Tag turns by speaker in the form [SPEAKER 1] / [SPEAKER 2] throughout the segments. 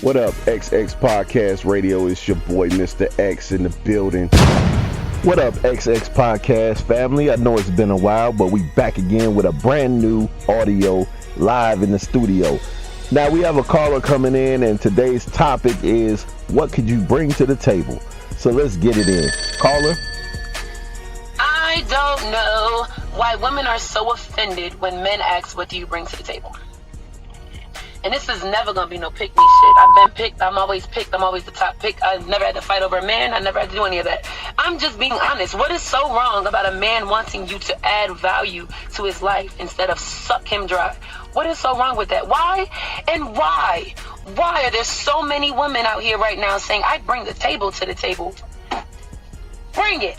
[SPEAKER 1] What up, XX Podcast Radio? It's your boy, Mr. X, in the building. What up, XX Podcast family? I know it's been a while, but we back again with a brand new audio live in the studio. Now, we have a caller coming in, and today's topic is, what could you bring to the table? So let's get it in. Caller?
[SPEAKER 2] I don't know why women are so offended when men ask, what do you bring to the table? And this is never going to be no pick me shit. I've been picked. I'm always picked. I'm always the top pick. I've never had to fight over a man. I never had to do any of that. I'm just being honest. What is so wrong about a man wanting you to add value to his life instead of suck him dry? What is so wrong with that? Why? And why? Why are there so many women out here right now saying, I bring the table to the table? Bring it.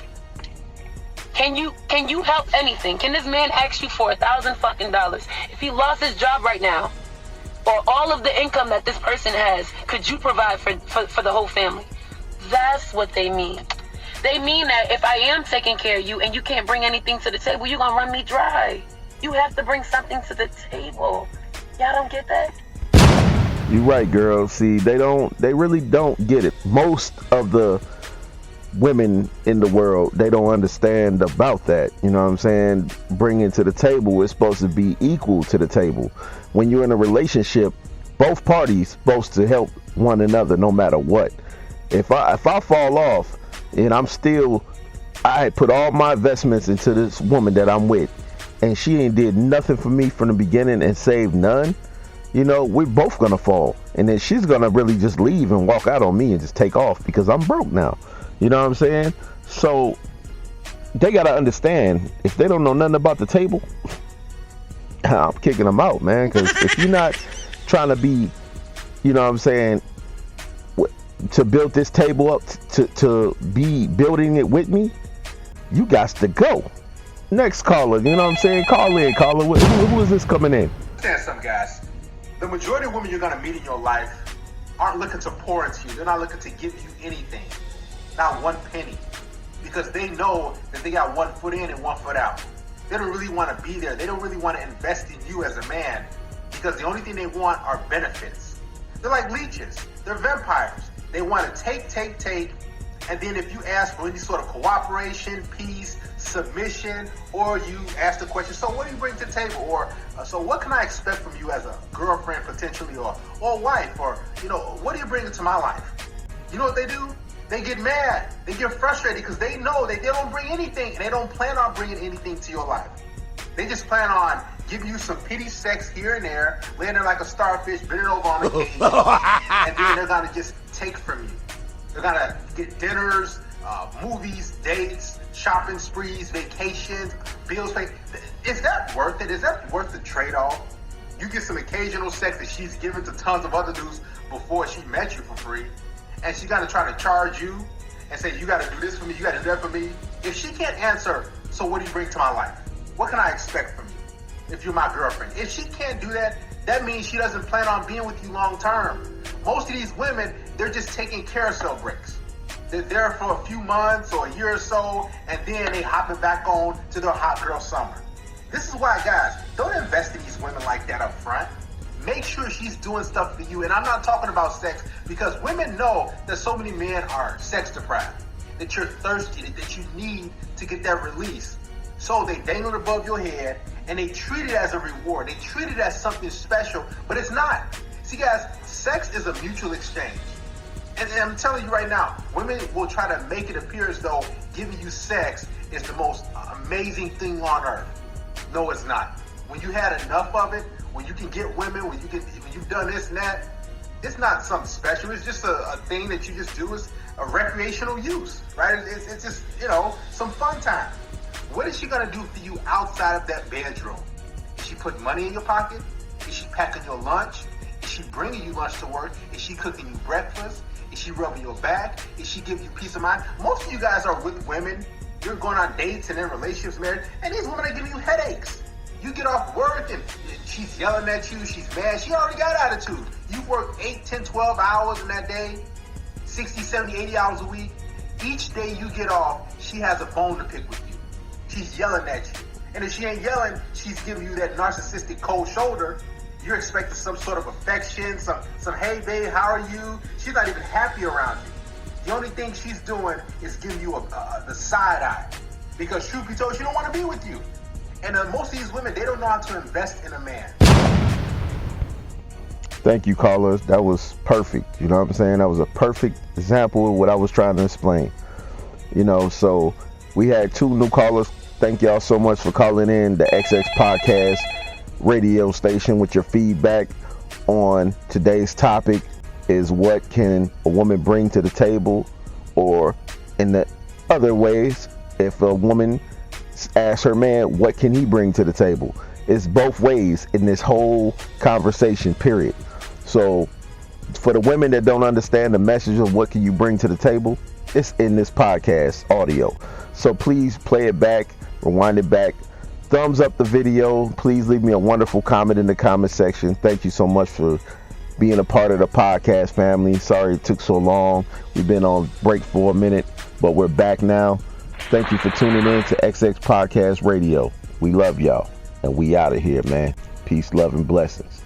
[SPEAKER 2] Can you help anything? Can this man ask you for $1,000 fucking dollars? If he lost his job right now, or all of the income that this person has, could you provide for the whole family? That's what they mean. They mean that if I am taking care of you and you can't bring anything to the table, you're going to run me dry. You have to bring something to the table. Y'all don't get that?
[SPEAKER 1] You're right, girl. See, they really don't get it. Most of the women in the world, they don't understand about that. You know what I'm saying? Bringing to the table is supposed to be equal to the table. When you're in a relationship, both parties supposed to help one another no matter what. If I fall off and I put all my investments into this woman that I'm with, and she ain't did nothing for me from the beginning and saved none, you know, we're both gonna fall. And then she's gonna really just leave and walk out on me and just take off because I'm broke now. You know what I'm saying? So they gotta understand, if they don't know nothing about the table, I'm kicking them out, man. Because if you're not trying to be, you know what I'm saying, to build this table up, to be building it with me, you got to go. Next caller, you know what I'm saying? Call in, caller. Who is this coming in?
[SPEAKER 3] Understand something, guys. The majority of women you're going to meet in your life aren't looking to pour into you. They're not looking to give you anything. Not one penny. Because they know that they got one foot in and one foot out. They don't really want to be there. They don't really want to invest in you as a man because the only thing they want are benefits. They're like leeches. They're vampires. They want to take, and then if you ask for any sort of cooperation, peace, submission, or you ask the question, so what do you bring to the table? Or so what can I expect from you as a girlfriend potentially, or wife, or, you know, what do you bring into my life? You know what they do? They get mad, they get frustrated because they know that they don't bring anything and they don't plan on bringing anything to your life. They just plan on giving you some pity sex here and there, laying there like a starfish, bending over on the cage, and then they're gonna just take from you. They're gonna get dinners, movies, dates, shopping sprees, vacations, bills paid. Is that worth it? Is that worth the trade-off? You get some occasional sex that she's given to tons of other dudes before she met you for free. And she's got to try to charge you and say, you got to do this for me, you got to do that for me. If she can't answer, so what do you bring to my life? What can I expect from you if you're my girlfriend? If she can't do that, that means she doesn't plan on being with you long term. Most of these women, they're just taking carousel breaks. They're there for a few months or a year or so, and then they hopping back on to their hot girl summer. This is why, guys, don't invest in these women like that up front. Make sure she's doing stuff for you. And I'm not talking about sex, because women know that so many men are sex deprived, that you're thirsty, that you need to get that release. So they dangle it above your head and they treat it as a reward. They treat it as something special, but it's not. See, guys, sex is a mutual exchange. And I'm telling you right now, women will try to make it appear as though giving you sex is the most amazing thing on earth. No, it's not. When you had enough of it, when you can get women, when you've done this and that, it's not something special. It's just a thing that you just do as a recreational use, right? It's just, you know, some fun time. What is she gonna do for you outside of that bedroom? Is she putting money in your pocket? Is she packing your lunch? Is she bringing you lunch to work? Is she cooking you breakfast? Is she rubbing your back? Is she giving you peace of mind? Most of you guys are with women. You're going on dates and in relationships, married, and these women are giving you headaches. You get off work and she's yelling at you, she's mad. She already got attitude. You work 8, 10, 12 hours in that day, 60, 70, 80 hours a week. Each day you get off, she has a bone to pick with you. She's yelling at you. And if she ain't yelling, she's giving you that narcissistic cold shoulder You're expecting some sort of affection, some hey babe, how are you? She's not even happy around you. The only thing she's doing is giving you the side eye. Because truth be told, she don't want to be with you. And most of these women, they don't know how to invest in a man.
[SPEAKER 1] Thank you, callers. That was perfect. You know what I'm saying? That was a perfect example of what I was trying to explain. You know, so we had 2 new callers. Thank y'all so much for calling in the XX Podcast radio station with your feedback on today's topic is what can a woman bring to the table, or in the other ways, if a woman asks her man, what can he bring to the table? It's both ways in this whole conversation, period. So for the women that don't understand the message of what can you bring to the table, it's in this podcast audio. So please play it back, rewind it back, thumbs up the video. Please leave me a wonderful comment in the comment section. Thank you so much for being a part of the podcast family. Sorry it took so long. We've been on break for a minute, but we're back now. Thank you for tuning in to XX Podcast Radio. We love y'all, and we out of here, man. Peace, love, and blessings.